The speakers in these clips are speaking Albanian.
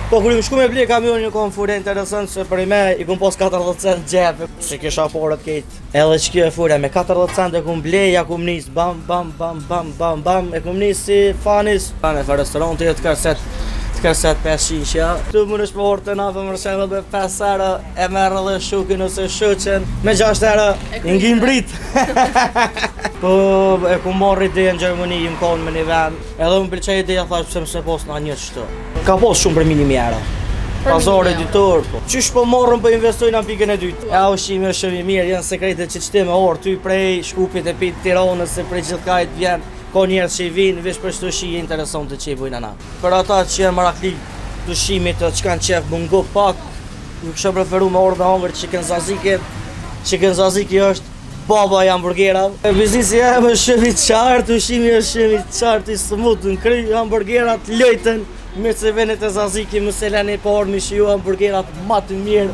Po kur më shku me ble kamion një kom fure interesant se për me i kum pos 40 cent gjep. Se kisha porët kejt. Edhe që kjo e fure me 40 cent e kum ble, ja kum nis bam bam bam bam bam bam e kum nis si fanis. Në restoranti të kërset 500 ja. Tu më nësh për orë të nafe më rëshemë dhe 5 era e merë dhe shukin ose shuqen. Me 6 era i ngin brit. Po e ku marrë ideja në Gjermani, im konë me një vend. Edhe më pëlqej ideja thash pse mëse pos në një qëto. Ka pos shumë për minimjera. Pazare dytor, po. Qysh po morrën po investojnë në pikën e dytë. Ja ushqimi është shumë i mirë, janë sekrete që çti me orë ty prej Shkupit e pit Tiranës se prej gjithkajt vjen. Ka njerëz që i vinë veç për shto shi interesante që i bujnë ana. Për ata që janë maraklik të ushqimit të që kanë qef mungo pak, ju kisha preferu me orë me hangër chicken tzatziki. Chicken tzatziki është baba i hamburgerave. Biznisi jam është shumë i qartë, ushqimi është shumë i qartë, i smooth, në kry hamburgerat lojten. Mirë se venet e tzatziki më se lani po orë mi shiju hamburgerat ma të mirë.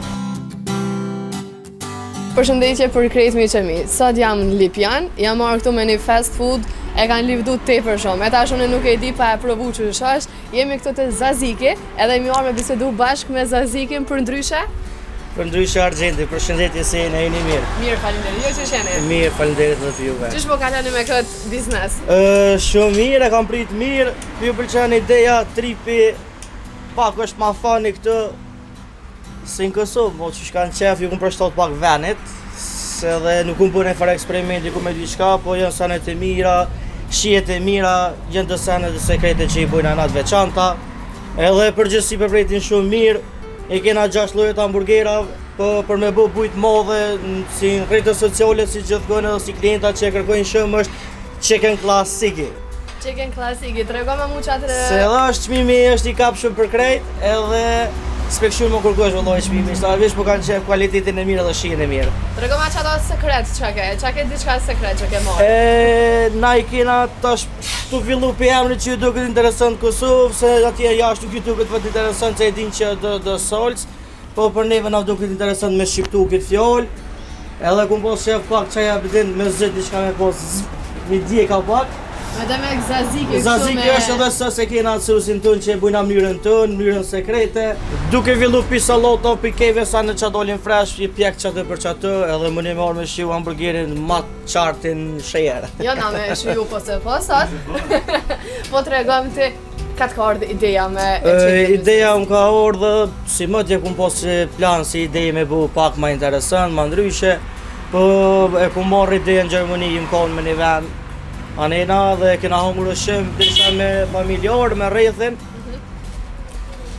Përshëndetje për krejt mi qemi. Sot jam në Lipjan, jam marrë këtu me një fast food, e kanë livdu tepër shumë. E ta shumë nuk e di pa e provu që është, jemi këtu të Zaziki, edhe mi marrë me bisedu bashkë me Zazikin për ndryshe. Për ndryshe Argjenti, përshëndetje se jeni jeni mirë. Mirë, falenderit, jo që shene? Mirë, falenderit dhe të juve. Qysh po kalani me këtë biznes? Shumë mirë, e kam prit mirë, ju pëlqen ideja, tripi, pak është ma fani këtë, se në Kosovë, mo që shkanë qef, ju kom përshtot pak venit, se dhe nuk kom bërë e farë eksperimenti ku me diçka, po janë sanet e mira, shijet e mira, janë të sanet e sekrete që i bujnë anat veçanta, edhe përgjithsi përpretin shumë mirë, e kena 6 lloje të hamburgerave, po për me bë bujt modhe, si në rrjetet sociale, si gjithkohë edhe si klienta që e kërkojnë shumë është chicken klasiki. Chicken klasiki, trego me mu qatër... Se edhe është çmimi është i kapshëm për krejt, edhe spekshur më kërkosh vëlloj çmimi, stavisht po kanë qef kualitetin e mirë edhe shijen e mirë. Trego me qato sekret që ke diçka sekret që ke marrë? Na i kena tash tu fillu për emri që ju duket interesant Kosovë, se atje jashtë nuk ju duket vetë interesant se e din që do solc, po për neve na duket interesant me shqiptu këtë fjalë. Edhe kum pos shef pak çaja bidin me zë diçka me pos mi dje ka pak. Edhe me Zaziki Zaziki është edhe së se kena susin tënë që e bujna mënyrën tënë, mënyrën sekrete. Duke fillu pi sallata, pi keve sa në që dolin fresh, i pjek qatë për qatë, edhe më një marrë me shiu hamburgerin matë qartin shejerë. Jo na me shiu po se posat, po të regojmë ti katë ka ardhë ideja me Ideja më ka ardhë, si më tje kum pos plan si idej me bu pak ma interesant, ma ndryshe, po e kum marrë ideja në Gjermani, im konë me një vend, anena dhe kena hongru shumë disha me familjarë, me rrethin.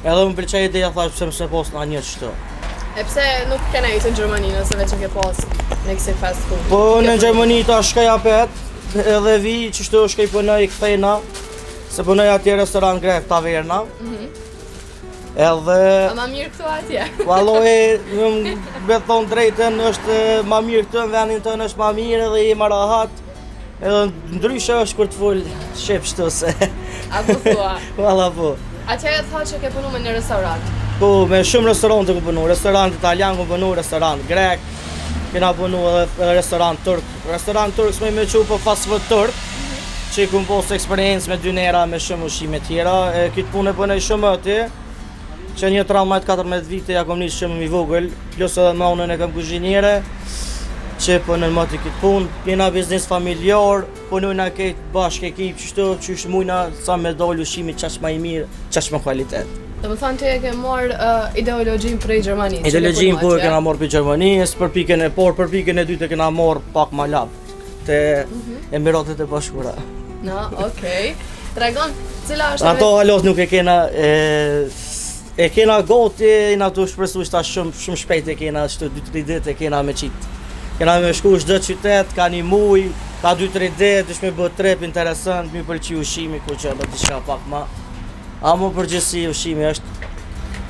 Edhe më pëlqej ideja thash pse mëse pos në një qëto. E pse nuk kena i të në Gjermani nëse veç e ke pas në kësi fast food? Po në Gjermani ta shkaj apet, edhe vi qështu shkaj punoj i kthejna, se punoj atje restoran grek taverna. Edhe... A ma mirë këtu atje? Valloj, me thonë drejten është ma mirë këtu, në vendin tënë është ma mirë edhe i ma rahat. Edhe ndryshe është kur të full shep shtu se... A po thua? Valla po. Atje e tha që ke punu me një restorant? Po, me shumë restorante ku punu, restorant italian ku punu, restorant grek, kena punu edhe restorant turk. Restorant turk s'me me qu po fast food turk, që i kum post eksperiencë me dynera, me shumë ushqime tjera. Këtë punë e punoj shumë atje, që një 13-14 vite ja kom nisë shumë i vogël, plus edhe me unën e kam kuzhinjere, që punën më të këtë punë, jena biznes familjar, punojna këtë bashkë ekip, qysh mujna sa me dollë ushqimi qash ma i mirë, qash ma kualitet. Dhe më thanë të e ke marrë ideologjin prej Gjermanisë? Ideologjin po e kena marrë për Gjermanisë, për pikën e parë, për pikën e dytë e kena marrë pak ma labë, të Emiratet e Bashkura. Na, okej. Tregon, cila është... Ato halos nuk e kena, e kena goti, na të shpresu shta shumë shpejt e kena, shtu 2-3 ditë e kena me qitë. Kena me shku çdo qytet, ka një muj, ka 2-3 ditë, është me bë trip interesant, mi pëlqi ushqimi, ku që edhe diçka pak ma. Amo përgjithsi ushqimi është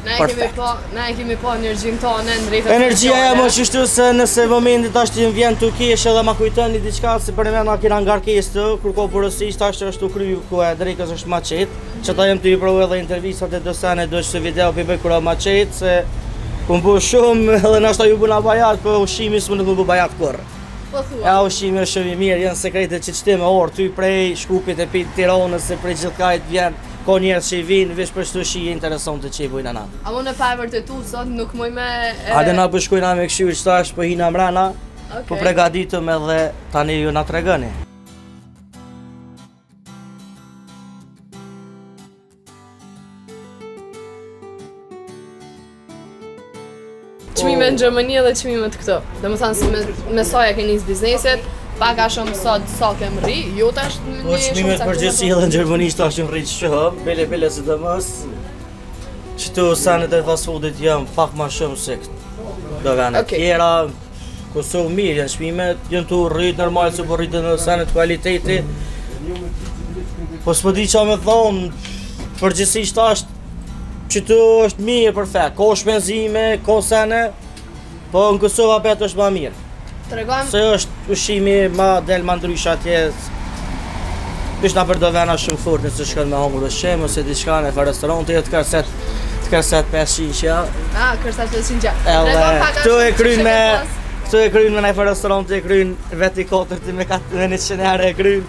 perfekt. Na e kemi po energjinë tonë në rrjetet sociale. Energjia jam është kështu se nëse momenti tash ti vjen tu kesh edhe ma kujton një diçka se për mëna kena ngarkesë të, kur ko porosisht tash është u kry ku e drejkës është maçet, që ta jam të i provoj edhe intervistat e dosane do të video për kur maçet se kum bu shumë edhe nashta ju buna bajat, po ushqimi s'më nuk më bu bajat kur. Po thua. Ja ushqimi është shumë i mirë, janë sekrete që çti me orë ty prej Shkupit e pit Tiranës se prej gjithkajt vjen. ka njerëz që i vinë veç për shto shi interesante që i bujnë ana. A më në pa e vërtetu sot nuk muj me... Hajde na po shkojna me këshirë që tash, po hina mrena, po pregaditëm edhe tani ju na tregoni. Çmime në Gjermani dhe çmimet këto. Domethënë me sa e ke nis bizneset, pak a shumë sot sa ke rri, jo tash në Po çmimet përgjithësi edhe në Gjermani tash janë rrit shumë, bele sidomos. Çto sanet e fast foodit janë pak më shumë se do vënë tjera. Kosovë mirë janë çmimet, janë tu rrit normal se po rritën në sanet kualiteti. Po s'po di çfarë më thon, përgjithsisht tash që tu është mirë për fe, ka shpenzime, ka sene, po në Kosovë apet është ma mirë. Tregojmë se është ushqimi ma del ma ndrysh atje. Pish na për do vena shumë fort nëse shkon me hongër ushqim ose diçka në fa restorante të kërset 500 ja. Ah, kërset 500 ja. Këtu e kryen me në fa restorante e kryen veti 4 me 100 herë e kryen.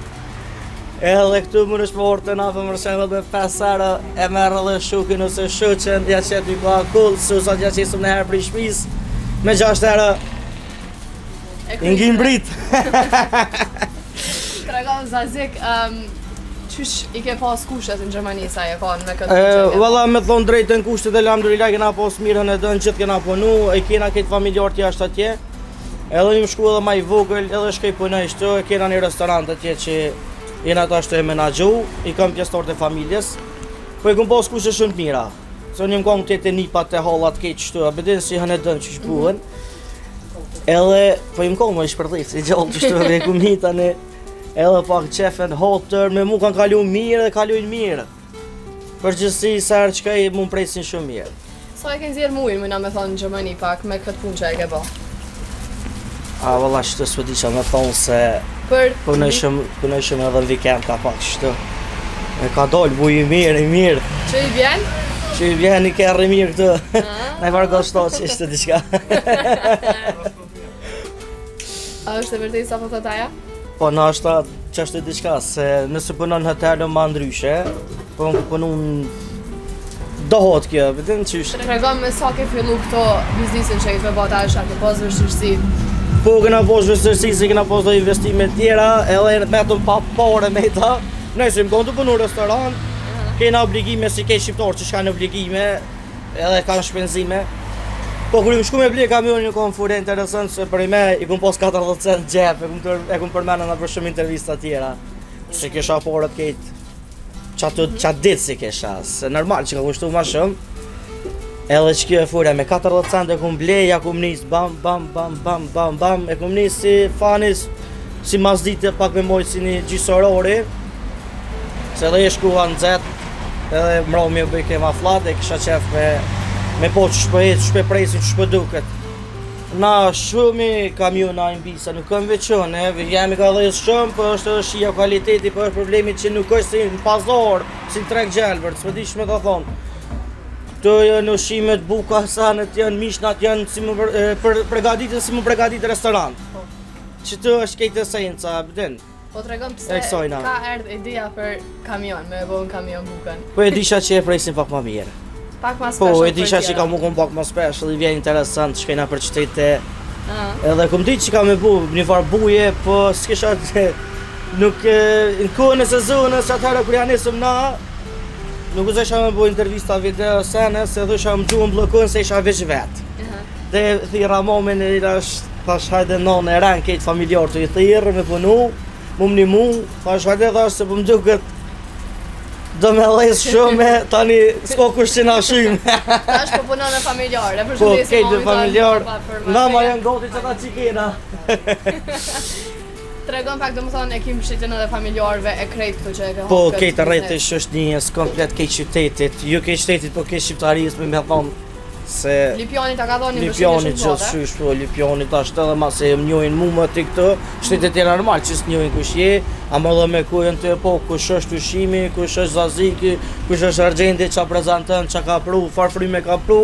Edhe këtu më në shportë na për mërshemë me 5 herë e merë dhe shukin ose shuqen, ja qëtë i pa kullë, su sa ja qesëm në herë për i shpis, me 6 herë i ngim brit. Tregon Zazik, qysh i ke pas kushtet në Gjermani sa e kanë me këtë gjendje? Valla me thonë drejtën kushtet e alhamdulillah kena pas mirën e dënë gjithë kena punu, e kena këtë familjar të jashtë atje, edhe një më shku edhe ma i vogël, edhe shkej punoj shtu, e kena një restorant atje që jena ta shtu e menagju, i kam pjesëtor të familjes, po i kom pas kushte shumë të mira. Se një më kam të nipat të hallat keq shtu, a bedin si hën e dënë që shbuhen. Edhe, po i më kam më i shpërdhej, si gjallë të shtu e kum hitane, edhe pak qefen hotër, me mu kanë kalu mirë dhe kalujnë mirë. Përgjithsi sërë që ka i mu më presin shumë mirë. Sa e ke nxjerr mujnë, më na me thonë në Gjermani pak, me këtë punë që e ke ba? A valla shtu s'po di qa me thonë se punoj shumë edhe në vikend ka pak shtu. E ka dollë buj i mirë. Që i vjen? Që i vjen i kerë i mirë këtu. Në i vargo shto që ishte diçka. A është e vërtej sa po thot aja? Po në është që është diçka, se nëse punon në hotelë ma ndryshe, po më punon dohot kjo, vetëm qysh. Tregon me sa ke fillu këto biznesin që i të bata është a ke pas vështirësi? Po kena pas vështirësi, se kena pas do investime tjera, edhe me të pa pare me ta. Nëse më konë të punu restoran, kena obligime si ke shqiptarë që shkanë obligime, edhe kanë shpenzime. Po kur më shku me ble kamionin kom fure interesant se për i me i kom pas 40 cent gjep, e kom përmena në për shumë intervista tjera. Se kesha porët kejt qatë ditë si kesha, se normal që ka kushtu ma shumë. Edhe që kjo e fure me 40 cent e kom ble, ja kom nis bam, e kom nis si fanis, si mas dite pak me mojtë si një gjysërori. Se edhe e shkuha në zet, edhe mromi e bëj ke ma flat, e kisha qef me po që shpe presin, që shpe duket. Na shumë kamiona i mbisa, nuk kam veçon, jemi ka dhe shumë, po është edhe shia kualiteti, po është problemi që nuk është si në pazar, si në treg gjelbër, s'po di shme të thonë. Këto janë ushqimet, buka, sanet, janë mishnat, janë si përgatitin si më pregatit restorant. Që të është kejtë esenca, bëdin. Po tregon pse ka erdh ideja për kamion, me bo në kamion bukën. Po e disha që e presin pak ma mirë. Pak ma special. Po e disha që ka mu kom pak ma special, i vjen interesant, shkejna për qytete. Edhe kom dit që ka me bu, një farë buje, po s'kisha nuk në kohën e sezonës, atëherë kur janë nisëm na, nuk u isha me bu intervista video sene, se dhe isha më gjuhën blokën se isha veç vetë. Dhe thira momen e thash hajde non e ren kejtë familjar të i thirë me punu, mu më një mu, thash hajde thash se po më duket do me lejës shumë, tani s'ko kush që na shymë. Tash po punon në familjar, e Po përshëndesim kejtë familjar, nga ma janë goti që ta qikena. Tregon pak domethënë e kim shqitën edhe familjarve e krejt këto që e ke Po kejtë rrejtë shoqënisë, komplet kejtë qytetit, jo kejtë qytetit, po kejtë shqiptarisë, me thonë se Lipjani ta ka dhoni Lipjani që shysh, po Lipjani ashtë edhe ma se më njojnë mu më të këtë, shtetet e normal që s'njojnë kush je, ama dhe me ku jenë të po, kush është ushimi, kush është Zaziki, kush është Argjendi që prezentën, që ka pru, farfryme ka pru,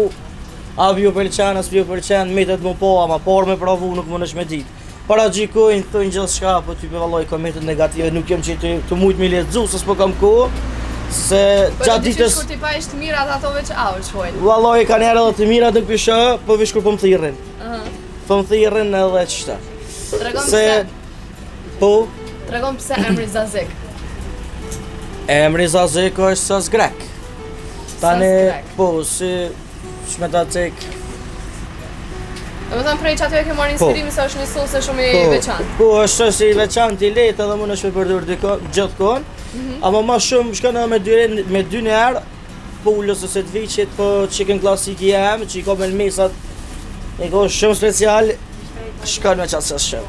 a vju pëlqen, as vju pëlqen, metet mu po, ama por me pravu nuk më nësh me ditë. Para gjikojnë, thujnë gjithë shka, po ty për valloj komentet negative, nuk jem që të mujtë me letëzu, se s'po kam kohë, Se Për gjatë ditës... kur ti pa ishtë mirat ato veç shkojnë. Vallai kanë herë edhe të mirat në pishë, po vish kur po më thirrin. Po më thirrin edhe ç'ta. Tregon Se pse... po Tregon pse emri Zazik. emri Zazik është sas grek. Tani grek. po si shmetatik. Domethënë prej çato e ke marrë inspirimi se është një sosë shumë i veçantë. Po është si i veçantë i lehtë edhe mund është me përdor gjithkohon. Ama më shumë shkon edhe me dy herë po ulës ose të viçit, po chicken klasik i jam, që i ka me mesat. E ka shumë special. Shkon me çast shumë.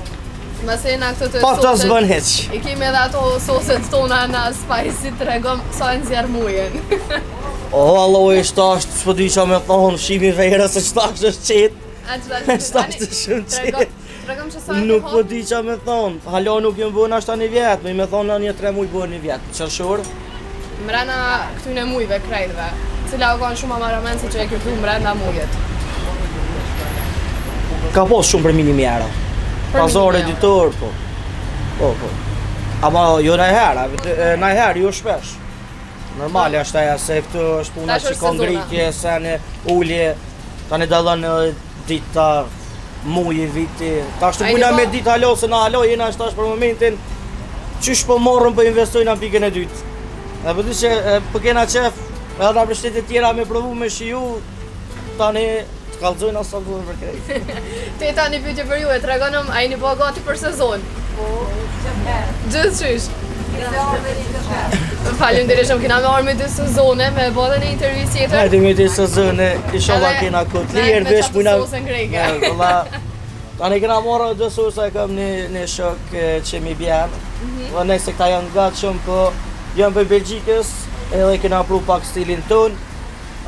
Mbase na këto të Po të s'bën hiç. I kemi edhe ato soset tona na spicy tregom sa e nxjerr mujën. O, Allah e shtasht, s'po di qa me thonë, shimi vejra se shtasht është qetë. Shtasht është shumë qetë. Tregom që sa e Nuk po di qa me thonë, hala nuk jëmë bënë ashta një vjetë, me thonë në një 3 muj bënë një vjetë, qërshur. Mrena këtyne mujve, krejtve, cila u kanë shumë amaramenci që e kërtu mrena mujet. Ka posë shumë për mini mjera. Pazore editor, po. Po. Ama jo najherë, jo shpesh. Normali është aja, se këtu është puna që ka ngritje, se në ullje, ta në dalën dita, muji, viti. Ta është të puna me ditë halo, se në halo jena është tash për momentin, qysh po morën për investojnë në pikën e dytë. E për di që për kena qef, edhe në shtetet tjera me provu me shiju, tani të kallëzojnë asa duhet për krejtë. Te tani pyetje për ju, e tregonëm, a jeni po gati për sezon? Po, gjithçysh. Faleminderit shumë, kena me orë me 2 sezone, me bërë një intervjist tjetër. Hajde me 2 sezone, inshallah kena këtë lirë, vesh puna... Me sosën greke. Tani kena morë 2 sosa, kam një shok që mi bjenë. Dhe nëse këta janë gatë shumë, po janë për Belgjikës, edhe kena pru pak stilin tonë.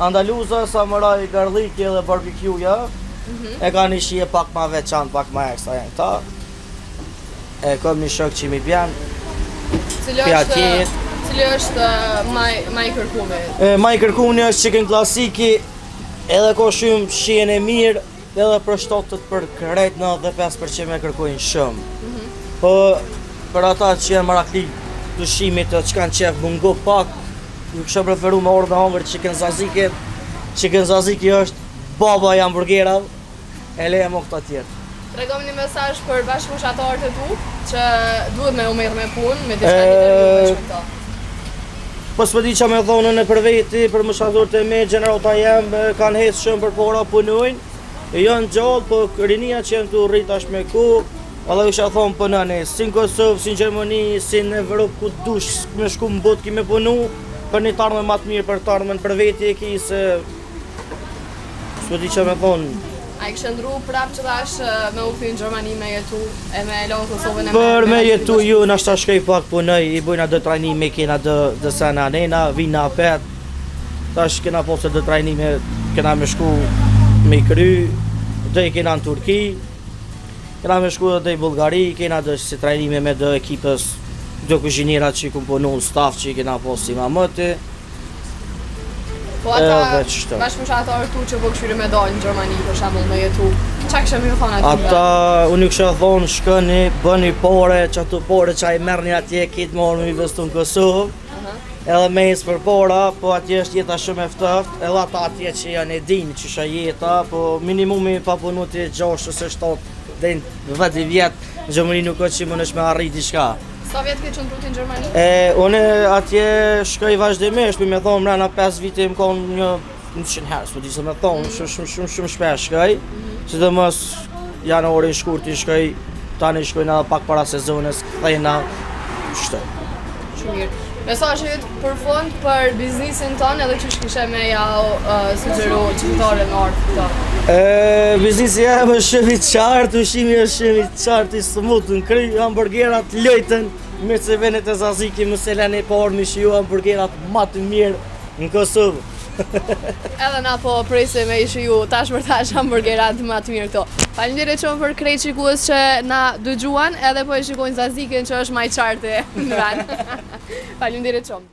Andaluza, samurai, garliki edhe barbecue-ja. E ka një shije pak ma veçantë, pak ma ekstra janë ta. E kam një shok që mi bjenë. Cili është ma i kërkume? Ma i kërkume është chicken klasiki, edhe ka shumë shijen e mirë, edhe për shtotet për krejt 95% me kërkojnë shumë. Po për ata që janë marakli të shimit të që kanë qef mungo pak, nuk kësha preferu me orë me hangër chicken zaziki. Chicken zaziki është baba i hamburgerav, e leje mo këta tjerë. Tregom një mesazh për bashkëfushatarët e tu, që duhet me u merr me punë, me diçka tjetër shumë këta. Po s'po di qa me thonë në për veti, për mëshatorët e me, gjenerata jem, kanë hecë shumë për para punojnë, janë gjallë, po rinia që janë të rrit ashtë me ku, edhe isha thonë punane, si në Kosovë, si në Gjermani, si në Evropë, ku dush me shku më botë ki me punu, për një tarme më të mirë, për tarme në për veti e ki, se s'po di qa me thonë. A i kështë ndru prapë që dash me u këthy në Gjermani me jetu e me lonë Kosovën e me... Për me jetu ju në ashta shkej pak punoj, i bujna dë trajnime, kena dë sena nena, vina apet. Tash kena posë dë trajnime, kena me shku me kry, dhe kena në Turki. Kena me shku dhe i Bulgari, kena dë si trajnime me dë ekipës, dë kuzhinierat që i kumponu në staf që i kena posë si mamëti. Po ata bashkëfushatarët tu që po këshyri me dalë në Gjermani, për shembull me jetu, qa kështë me thonë atyre? Ata, unë kështë thonë, shkëni, bëni pore, që ato pore që a i merrni atje, kitë morë me i vestu në Kosovë, edhe me isë për pora, po atje është jeta shumë eftë, edhe ata atje që janë e dinë që shë jeta, po minimumi pa punu të 6 ose 7 dhe 10 vjetë, në Gjermani nuk është që më nëshme arriti shka. Sa vjetë ke qëndru ti në Gjermani? Unë atje shkoj vazhdimisht, për me thonë mrena 5 vite më konë një 100 herë, s'po di se me thonë, shumë shpesh shkoj. Si dhe mos janorin shkurti shkoj, tani shkojnë edhe pak para sezonës, thejna, shtë. Shumë mirë. Mesazhet për fund për biznisin tonë edhe që shkishe me ja sugjeru qytetare në ardhë këta? Biznisi jam është shumë i qartë, ushimi është shumë i qartë, i smutë, në kry, hamburgerat lojten, me se venet e Zaziki, më se lene po orë mi shiju hamburgerat ma të mirë në Kosovë. Edhe na po presim me i shiju tash për tash hamburgerat ma të mirë këto. Faleminderit shumë për krejt shikues që na dëgjuan edhe po e shikojnë Zazikin që është ma i qartë në vend. Faleminderit shumë.